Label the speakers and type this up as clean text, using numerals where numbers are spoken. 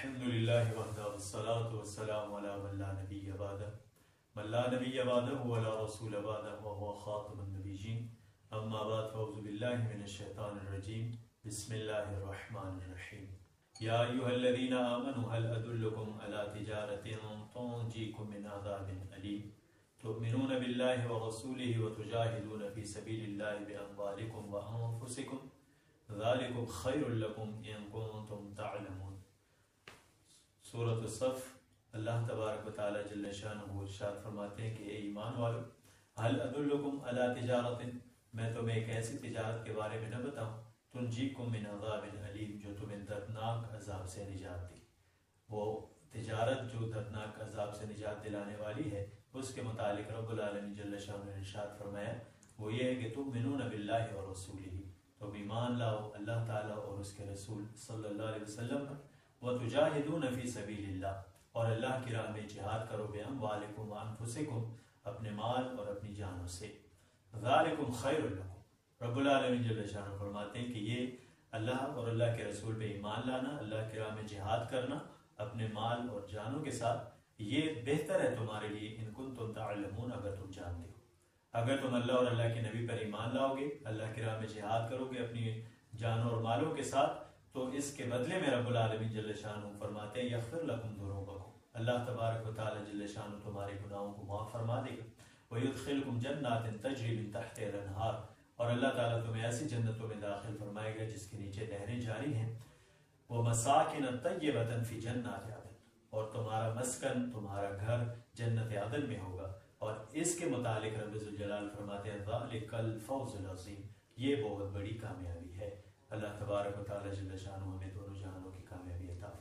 Speaker 1: الحمد لله وحده والصلاة والسلام على من لا نبي بعده ولا رسول بعده وهو خاتم النبيين أما بعد فأعوذ بالله من الشيطان الرجيم بسم الله الرحمن الرحيم يا أيها الذين آمنوا هل أدلكم على تجارة تنجيكم من عذاب أليم تؤمنون بالله ورسوله وتجاهدون في سبيل الله بأموالكم وأنفسكم ذلكم خير لكم إن كنتم تعلمون۔ سورۃ الصف۔ اللہ تبارک و تعالی جل شانہ ارشاد فرماتے ہیں کہ اے ایمان والو، هل ادلکم علی تجارت، میں تمہیں ایک ایسی تجارت کے بارے میں نہ بتاؤں تنجیکم من عذاب علیم، جو تمہیں دردناک عذاب سے نجات دی۔ وہ تجارت جو دردناک عذاب سے نجات دلانے والی ہے، اس کے متعلق رب العالمین جل شانہ نے ارشاد فرمایا وہ یہ ہے کہ تؤمنون باللہ ورسولہ، تم ایمان لاؤ اللہ تعالیٰ اور اس کے رسول صلی اللہ علیہ وسلم پر، وتجاہدون فی سبیل اللہ، اور اللہ کی راہ میں جہاد کرو باموالکم وانفسکم، اپنے مال اور اپنی جانوں سے، ذالکم خیر لکم۔ رب العالمین جل شانہ فرماتے ہیں کہ یہ اللہ اور اللہ کے رسول پہ ایمان لانا، اللہ کی راہ میں جہاد کرنا اپنے مال اور جانوں کے ساتھ، یہ بہتر ہے تمہارے لیے ان کنتم تعلمون، اگر تم جانتے ہو۔ اگر تم اللہ اور اللہ کے نبی پر ایمان لاؤ گے، اللہ کی راہ میں جہاد کرو گے اپنی جانوں اور مالوں کے ساتھ، تو اس کے بدلے میں رب العالمین جل شانہ فرماتے ہیں یغفر لکم ذنوبکم، اللہ تبارک و تعالی جل شانہ تمہارے گناہوں کو معاف فرما دے گا، ویدخلکم جنات تجری من تحتها الانہار، اور اللہ تعالیٰ تمہیں ایسی جنتوں میں داخل فرمائے گا جس کے نیچے نہریں جاری ہیں، ومساکن طیبۃ فی جنات عدن، اور تمہارا مسکن، تمہارا گھر جنت عدن میں ہوگا۔ اور اس کے متعلق رب ذوالجلال فرماتے ہیں ذالک الفوز العظیم، یہ بہت بڑی کامیابی ہے۔ اللہ تبارک و تعالی جل شانہ ہمیں دونوں جہانوں کی کامیابی عطا فرمائے۔